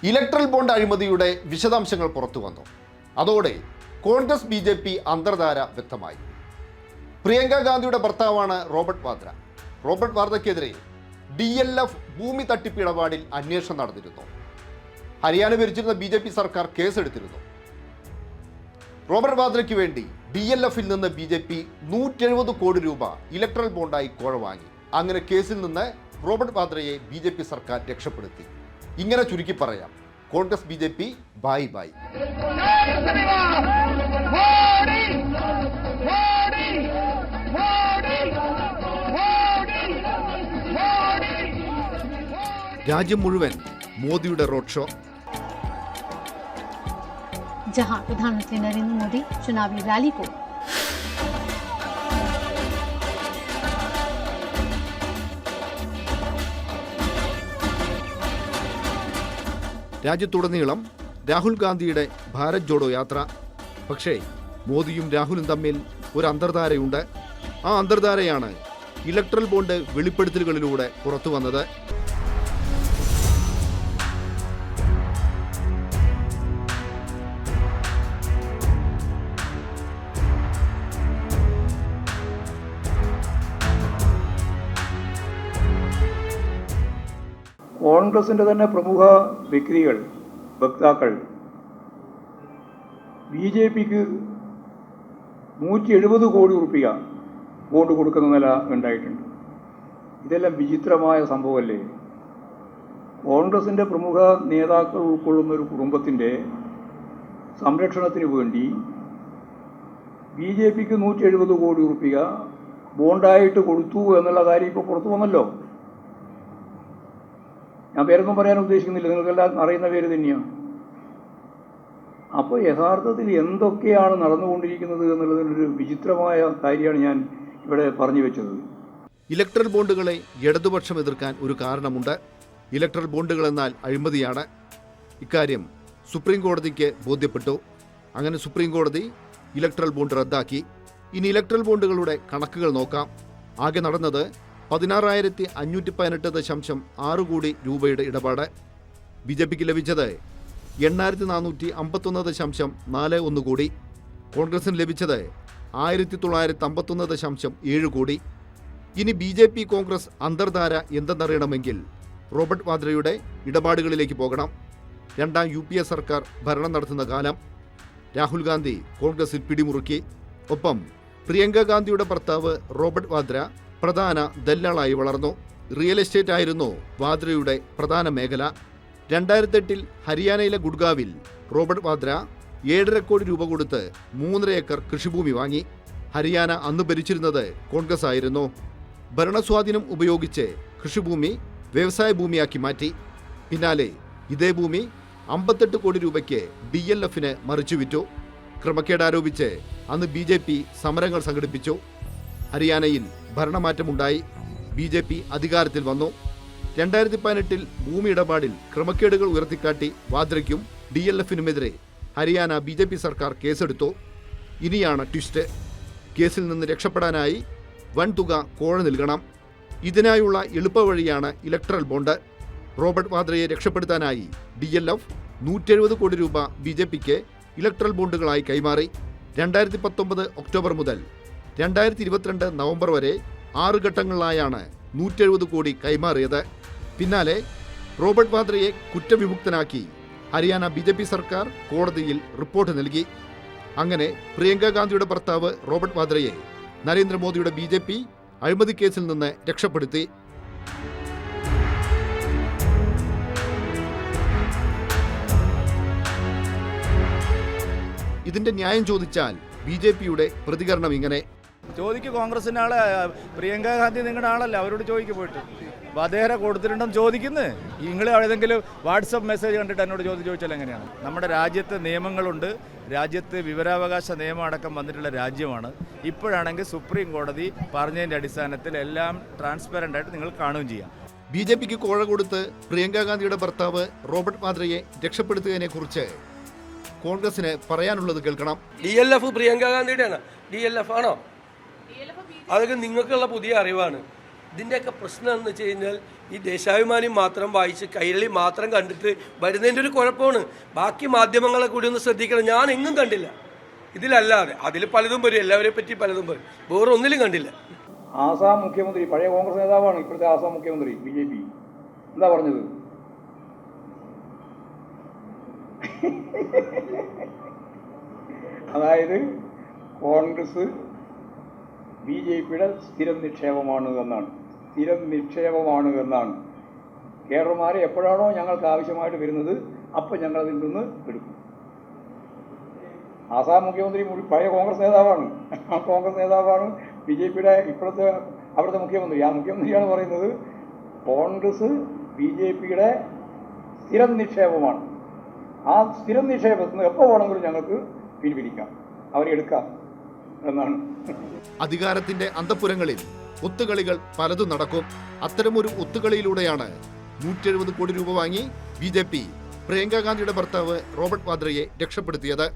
Electoral bond അഴിമതിയുടെ വിശദാംശങ്ങൾ പുറത്തു വന്നു. അതോടെ കോൺഗ്രസ് BJP അന്തർധാര വ്യക്തമായി. പ്രിയങ്ക ഗാന്ധിയുടെ ഭർത്താവാണ് റോബർട്ട് വാദ്ര. റോബർട്ട് വാദ്രയ്ക്കെതിരെ DLF ഭൂമി തട്ടിപ്പ് ഇടപാടിൽ അന്വേഷണം നടന്നിരുന്നു. ഹരിയാന ഭരിച്ചിരുന്ന BJP സർക്കാർ കേസെടുത്തിരുന്നു. റോബർട്ട് വാദ്രയ്ക്ക് വേണ്ടി DLFിൽ നിന്ന് BJP 170 കോടി രൂപ ഇലക്ട്രൽ ബോണ്ടായി കോഴ വാങ്ങി. അങ്ങനെ കേസിൽ നിന്ന് റോബർട്ട് വാദ്രയെ BJP സർക്കാർ രക്ഷപ്പെടുത്തി. ഇങ്ങനെ ചുരുക്കി പറയാം, കോൺഗ്രസ് BJP ബൈ ബൈ. രാജ്യം മുഴുവൻ മോദിയുടെ റോഡ് ഷോ. जहां प्रधानमंत्री नरेंद्र मोदी चुनावी रैली को രാജ്യത്തുടനീളം രാഹുൽ ഗാന്ധിയുടെ ഭാരത് ജോഡോ യാത്ര. പക്ഷേ മോദിയും രാഹുലും തമ്മിൽ ഒരു അന്തർധാരയുണ്ട്. ആ അന്തർധാരയാണ് ഇലക്ട്രൽ ബോണ്ട് വെളിപ്പെടുത്തലുകളിലൂടെ പുറത്തു വന്നത്. കോൺഗ്രസിൻ്റെ തന്നെ പ്രമുഖ വ്യക്തികൾ, വക്താക്കൾ BJPക്ക് 170 കോടി രൂപ ബോണ്ട് കൊടുക്കുന്ന നില ഉണ്ടായിട്ടുണ്ട്. ഇതെല്ലാം വിചിത്രമായ സംഭവമല്ലേ? കോൺഗ്രസിൻ്റെ പ്രമുഖ നേതാക്കൾ ഉൾക്കൊള്ളുന്ന ഒരു കുടുംബത്തിൻ്റെ സംരക്ഷണത്തിന് വേണ്ടി BJPക്ക് 170 കോടി രൂപ ബോണ്ടായിട്ട് കൊടുത്തു എന്നുള്ള കാര്യം ഇപ്പോൾ പുറത്തു വന്നല്ലോ. ഞാൻ പേരൊന്നും പറയാൻ ഉദ്ദേശിക്കുന്നില്ല, നിങ്ങൾക്കെല്ലാം അറിയുന്ന പേര് തന്നെയാണ്. അപ്പോൾ യഥാർത്ഥത്തിൽ എന്തൊക്കെയാണ് നടന്നുകൊണ്ടിരിക്കുന്നത് എന്നുള്ളതിനൊരു വിചിത്രമായ കാര്യമാണ് ഞാൻ ഇവിടെ പറഞ്ഞു വെച്ചത്. ഇലക്ട്രൽ ബോണ്ടുകളെ ഇടതുപക്ഷം എതിർക്കാൻ ഒരു കാരണമുണ്ട്. ഇലക്ട്രൽ ബോണ്ടുകൾ എന്നാൽ അഴിമതിയാണ്. ഇക്കാര്യം സുപ്രീം കോടതിക്ക് ബോധ്യപ്പെട്ടു. അങ്ങനെ സുപ്രീം കോടതി ഇലക്ട്രൽ ബോണ്ട് റദ്ദാക്കി. ഇനി ഇലക്ട്രൽ ബോണ്ടുകളുടെ കണക്കുകൾ നോക്കാം. ആകെ നടന്നത് 16,518.6 കോടി രൂപയുടെ ഇടപാട്. BJPക്ക് ലഭിച്ചത് 8,451.41 കോടി. കോൺഗ്രസിന് ലഭിച്ചത് 1,951.7 കോടി. ഇനി BJP കോൺഗ്രസ് അന്തർധാര എന്തെന്നറിയണമെങ്കിൽ റോബർട്ട് വാദ്രയുടെ ഇടപാടുകളിലേക്ക് പോകണം. രണ്ടാം UPA സർക്കാർ ഭരണം നടത്തുന്ന കാലം. രാഹുൽ ഗാന്ധി കോൺഗ്രസിൽ പിടിമുറുക്കി. ഒപ്പം പ്രിയങ്ക ഗാന്ധിയുടെ ഭർത്താവ് റോബർട്ട് വാദ്ര പ്രധാന ദല്ലാളായി വളർന്നു. റിയൽ എസ്റ്റേറ്റ് ആയിരുന്നു വാദ്രയുടെ പ്രധാന മേഖല. 2008 ഹരിയാനയിലെ ഗുഡ്ഗാവിൽ റോബർട്ട് വാദ്ര 7.5 കോടി രൂപ കൊടുത്ത് 3.5 ഏക്കർ കൃഷിഭൂമി വാങ്ങി. ഹരിയാന അന്ന് ഭരിച്ചിരുന്നത് കോൺഗ്രസ് ആയിരുന്നു. ഭരണസ്വാധീനം ഉപയോഗിച്ച് കൃഷിഭൂമി വ്യവസായ ഭൂമിയാക്കി മാറ്റി. പിന്നാലെ ഇതേ ഭൂമി 58 കോടി രൂപയ്ക്ക് DLFന് മറിച്ചു വിറ്റു. ക്രമക്കേട് ആരോപിച്ച് അന്ന് BJP സമരങ്ങൾ സംഘടിപ്പിച്ചു. ഹരിയാനയിൽ ഭരണമാറ്റമുണ്ടായി. BJP അധികാരത്തിൽ വന്നു. 2018 ഭൂമി ഇടപാടിൽ ക്രമക്കേടുകൾ ഉയർത്തിക്കാട്ടി വാദ്രയ്ക്കും DLFനുമെതിരെ ഹരിയാന BJP സർക്കാർ കേസെടുത്തു. ഇനിയാണ് ട്വിസ്റ്റ്. കേസിൽ നിന്ന് രക്ഷപ്പെടാനായി വൻതുക കോഴ നൽകണം. ഇതിനായുള്ള എളുപ്പവഴിയാണ് ഇലക്ട്രൽ ബോണ്ട്. റോബർട്ട് വാദ്രയെ രക്ഷപ്പെടുത്താനായി DLF 170 കോടി രൂപ BJPക്ക് ഇലക്ട്രൽ ബോണ്ടുകളായി കൈമാറി. 2019 ഒക്ടോബർ മുതൽ 2022 നവംബർ വരെ 6 ഘട്ടങ്ങളിലായാണ് 170 കോടി കൈമാറിയത്. പിന്നാലെ റോബർട്ട് വാദ്രയെ കുറ്റവിമുക്തനാക്കി ഹരിയാന BJP സർക്കാർ കോടതിയിൽ റിപ്പോർട്ട് നൽകി. അങ്ങനെ പ്രിയങ്ക ഗാന്ധിയുടെ ഭർത്താവ് റോബർട്ട് വാദ്രയെ നരേന്ദ്രമോദിയുടെ BJP അഴിമതി കേസിൽ നിന്ന് രക്ഷപ്പെടുത്തി. ഇതിന്റെ ന്യായം ചോദിച്ചാൽ BJPയുടെ പ്രതികരണം ഇങ്ങനെ. ചോദിക്കും, കോൺഗ്രസിൻ്റെ ആള് പ്രിയങ്ക ഗാന്ധി നിങ്ങളുടെ ആളല്ല, അവരോട് ചോദിക്കും പോയിട്ട്. വധേര കൊടുത്തിട്ടുണ്ടെന്ന് ചോദിക്കുന്നത്. നിങ്ങൾ ഏതെങ്കിലും വാട്സപ്പ് മെസ്സേജ് കണ്ടിട്ട് എന്നോട് ചോദിച്ചാൽ എങ്ങനെയാണ്? നമ്മുടെ രാജ്യത്ത് നിയമങ്ങളുണ്ട്. രാജ്യത്ത് വിവരാവകാശ നിയമം അടക്കം വന്നിട്ടുള്ള രാജ്യമാണ്. ഇപ്പോഴാണെങ്കിൽ സുപ്രീം കോടതി പറഞ്ഞതിൻ്റെ അടിസ്ഥാനത്തിൽ എല്ലാം ട്രാൻസ്പെറൻ്റ് ആയിട്ട് നിങ്ങൾ കാണുകയും ചെയ്യാം. BJPക്ക് കോഴ കൊടുത്ത് പ്രിയങ്ക ഗാന്ധിയുടെ ഭർത്താവ് റോബർട്ട് വാദ്രയെ രക്ഷപ്പെടുത്തുന്നതിനെ കുറിച്ച് കോൺഗ്രസിന് പറയാനുള്ളത് കേൾക്കണം. DLF പ്രിയങ്ക ഗാന്ധിയുടെയാണ്. DLF ആണോ? അതൊക്കെ നിങ്ങൾക്കുള്ള പുതിയ അറിവാണ്. ഇതിൻ്റെയൊക്കെ പ്രശ്നം എന്ന് വെച്ച് കഴിഞ്ഞാൽ ഈ ദേശാഭിമാനി മാത്രം വായിച്ച് കൈരളി മാത്രം കണ്ടിട്ട് വരുന്നതിൻ്റെ ഒരു കുഴപ്പമാണ്. ബാക്കി മാധ്യമങ്ങളെ കൂടി ഒന്ന് ശ്രദ്ധിക്കണം. ഞാൻ എങ്ങും കണ്ടില്ല ഇതിലല്ലാതെ. അതിൽ പലതും വരും, എല്ലാവരെ പറ്റി പലതും വരും, വേറെ ഒന്നിലും കണ്ടില്ല. ആസാം മുഖ്യമന്ത്രി, പഴയ കോൺഗ്രസ് നേതാവാണ് ഇപ്പോഴത്തെ ആസാം മുഖ്യമന്ത്രി, BJP, എന്താ പറഞ്ഞത്? അതായത് കോൺഗ്രസ് BJPയുടെ സ്ഥിരം നിക്ഷേപമാണ് എന്നാണ്. സ്ഥിരം നിക്ഷേപമാണ് എന്നാണ്. കേഡർമാരെ എപ്പോഴാണോ ഞങ്ങൾക്ക് ആവശ്യമായിട്ട് വരുന്നത് അപ്പോൾ ഞങ്ങളതിൽ നിന്ന് എടുക്കും. ആസാം മുഖ്യമന്ത്രി പഴയ കോൺഗ്രസ് നേതാവാണ്. ആ കോൺഗ്രസ് നേതാവാണ് BJPയുടെ ഇപ്പോഴത്തെ അവിടുത്തെ മുഖ്യമന്ത്രി. ആ മുഖ്യമന്ത്രിയാണ് പറയുന്നത് കോൺഗ്രസ് BJPയുടെ സ്ഥിരം നിക്ഷേപമാണ്. ആ സ്ഥിരം നിക്ഷേപത്തിൽ നിന്ന് എപ്പോൾ വേണമെങ്കിലും ഞങ്ങൾക്ക് പിൻവലിക്കാം, അവരെടുക്കാം എന്നാണ്. അധികാരത്തിന്റെ അന്തഃപുരങ്ങളിൽ ഒത്തുകളികൾ പലതും നടക്കും. അത്തരമൊരു ഒത്തുകളിയിലൂടെയാണ് 170 കോടി രൂപ വാങ്ങി BJP പ്രിയങ്ക ഗാന്ധിയുടെ ഭർത്താവ് റോബർട്ട് വാദ്രയെ രക്ഷപ്പെടുത്തിയത്.